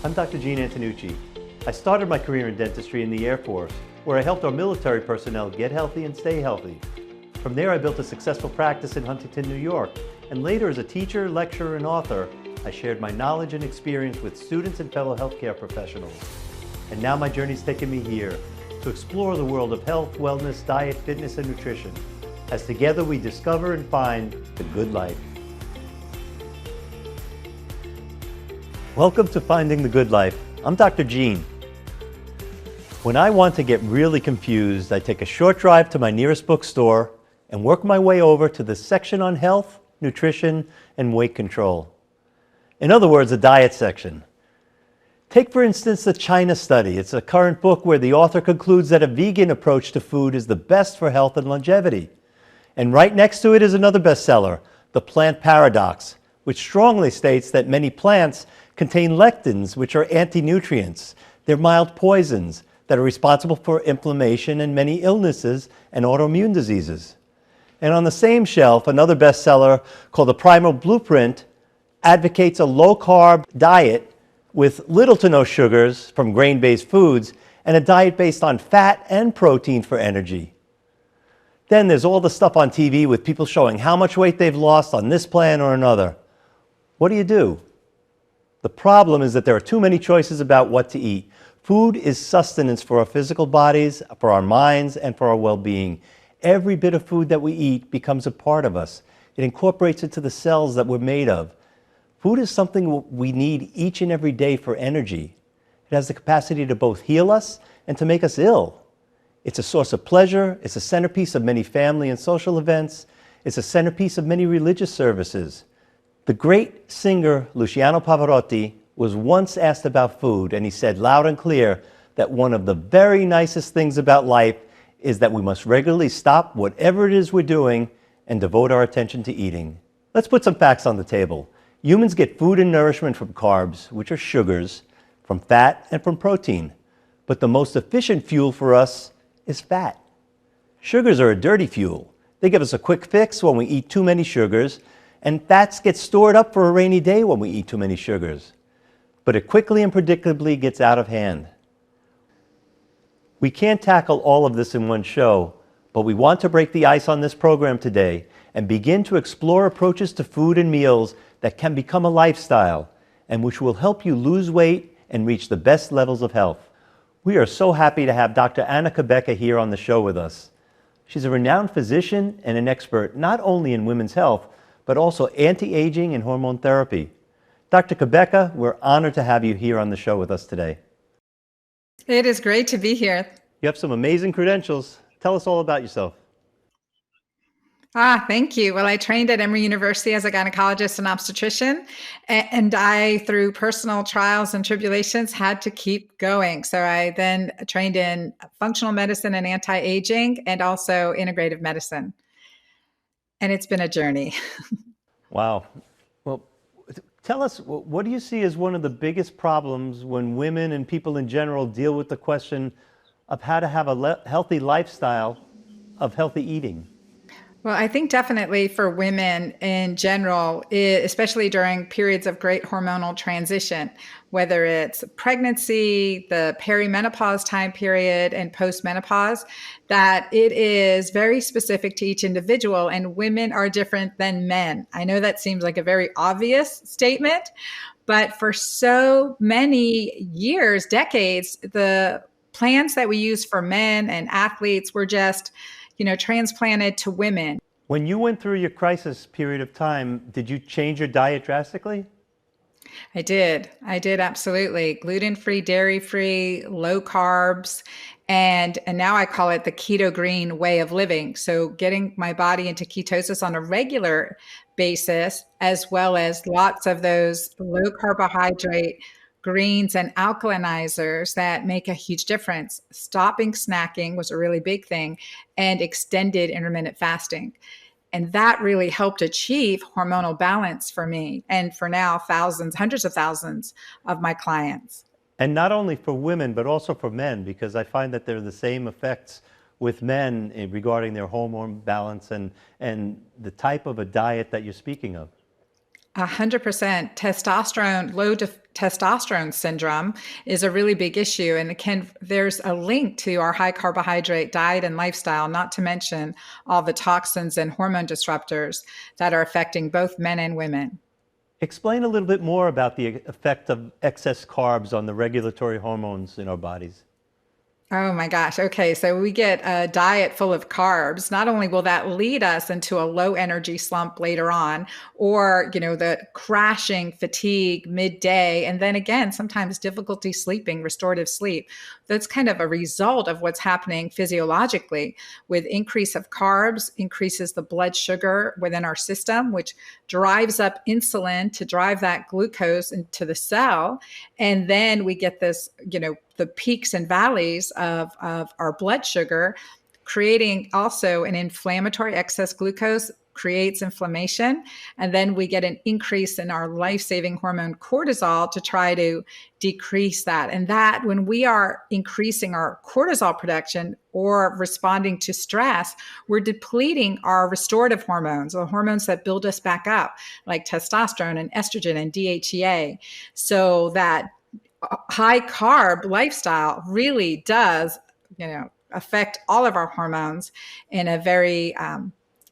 I'm Dr. Gene Antonucci. I started my career in dentistry in the Air Force, where I helped our military personnel get healthy and stay healthy. From there, I built a successful practice in Huntington, New York, and later as a teacher, lecturer, and author, I shared my knowledge and experience with students and fellow healthcare professionals. And now my journey's taken me here to explore the world of health, wellness, diet, fitness, and nutrition, as together we discover and find the good life. Welcome to Finding the Good Life. I'm Dr. Gene. When I want to get really confused, I take a short drive to my nearest bookstore and work my way over to the section on health, nutrition, and weight control. In other words, a diet section. Take, for instance, the China Study. It's a current book where the author concludes that a vegan approach to food is the best for health and longevity. And right next to it is another bestseller, The Plant Paradox, which strongly states that many plants contain lectins, which are anti-nutrients. They're mild poisons that are responsible for inflammation and many illnesses and autoimmune diseases. And on the same shelf, another bestseller called The Primal Blueprint advocates a low-carb diet with little to no sugars from grain-based foods and a diet based on fat and protein for energy. Then there's all the stuff on TV with people showing how much weight they've lost on this plan or another. What do? The problem is that there are too many choices about what to eat. Food is sustenance for our physical bodies, for our minds, and for our well-being. Every bit of food that we eat becomes a part of us. It incorporates into the cells that we're made of. Food is something we need each and every day for energy. It has the capacity to both heal us and to make us ill. It's a source of pleasure. It's a centerpiece of many family and social events. It's a centerpiece of many religious services. The great singer Luciano Pavarotti was once asked about food, and he said loud and clear that one of the very nicest things about life is that we must regularly stop whatever it is we're doing and devote our attention to eating. Let's put some facts on the table. Humans get food and nourishment from carbs, which are sugars, from fat, and from protein. But the most efficient fuel for us is fat. Sugars are a dirty fuel. They give us a quick fix when we eat too many sugars, and fats get stored up for a rainy day when we eat too many sugars. But it quickly and predictably gets out of hand. We can't tackle all of this in one show, but we want to break the ice on this program today and begin to explore approaches to food and meals that can become a lifestyle and which will help you lose weight and reach the best levels of health. We are so happy to have Dr. Anna Cabeca here on the show with us. She's a renowned physician and an expert not only in women's health, but also anti-aging and hormone therapy. Dr. Cabeca, we're honored to have you here on the show with us today. It is great to be here. You have some amazing credentials. Tell us all about yourself. Thank you. Well, I trained at Emory University as a gynecologist and obstetrician, and I, through personal trials and tribulations, had to keep going. So I then trained in functional medicine and anti-aging and also integrative medicine. And it's been a journey. Wow. Well, tell us, what do you see as one of the biggest problems when women and people in general deal with the question of how to have a healthy lifestyle of healthy eating? Well, I think definitely for women in general, especially during periods of great hormonal transition, whether it's pregnancy, the perimenopause time period, and postmenopause, that it is very specific to each individual, and women are different than men. I know that seems like a very obvious statement, but for so many years, decades, the plans that we use for men and athletes were just transplanted to women. When you went through your crisis period of time, did you change your diet drastically? I did absolutely. Gluten-free, dairy-free, low carbs, and now I call it the keto green way of living. So getting my body into ketosis on a regular basis, as well as lots of those low carbohydrate greens and alkalinizers that make a huge difference. Stopping snacking was a really big thing, and extended intermittent fasting. And that really helped achieve hormonal balance for me and for now thousands, hundreds of thousands of my clients. And not only for women, but also for men, because I find that there are the same effects with men regarding their hormone balance and the type of a diet that you're speaking of. 100%. Testosterone, testosterone syndrome is a really big issue. And there's a link to our high carbohydrate diet and lifestyle, not to mention all the toxins and hormone disruptors that are affecting both men and women. Explain a little bit more about the effect of excess carbs on the regulatory hormones in our bodies. Oh my gosh. Okay. So we get a diet full of carbs. Not only will that lead us into a low energy slump later on, or, the crashing fatigue midday, and then again, sometimes difficulty sleeping, restorative sleep. That's kind of a result of what's happening physiologically. With increase of carbs, increases the blood sugar within our system, which drives up insulin to drive that glucose into the cell. And then we get this, the peaks and valleys of our blood sugar, creating also an inflammatory excess glucose creates inflammation. And then we get an increase in our life-saving hormone cortisol to try to decrease that. And that when we are increasing our cortisol production or responding to stress, we're depleting our restorative hormones, the hormones that build us back up, like testosterone and estrogen and DHEA. So that high carb lifestyle really does, affect all of our hormones in a very,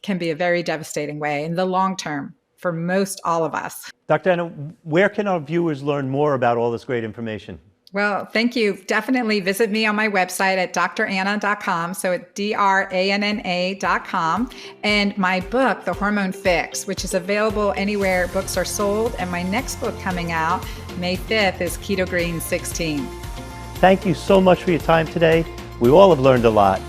can be a very devastating way in the long term for most all of us. Dr. Anna, where can our viewers learn more about all this great information? Well, thank you. Definitely visit me on my website at dranna.com. So it's DRANNA.com. And my book, The Hormone Fix, which is available anywhere books are sold. And my next book coming out May 5th is Keto Green 16. Thank you so much for your time today. We all have learned a lot.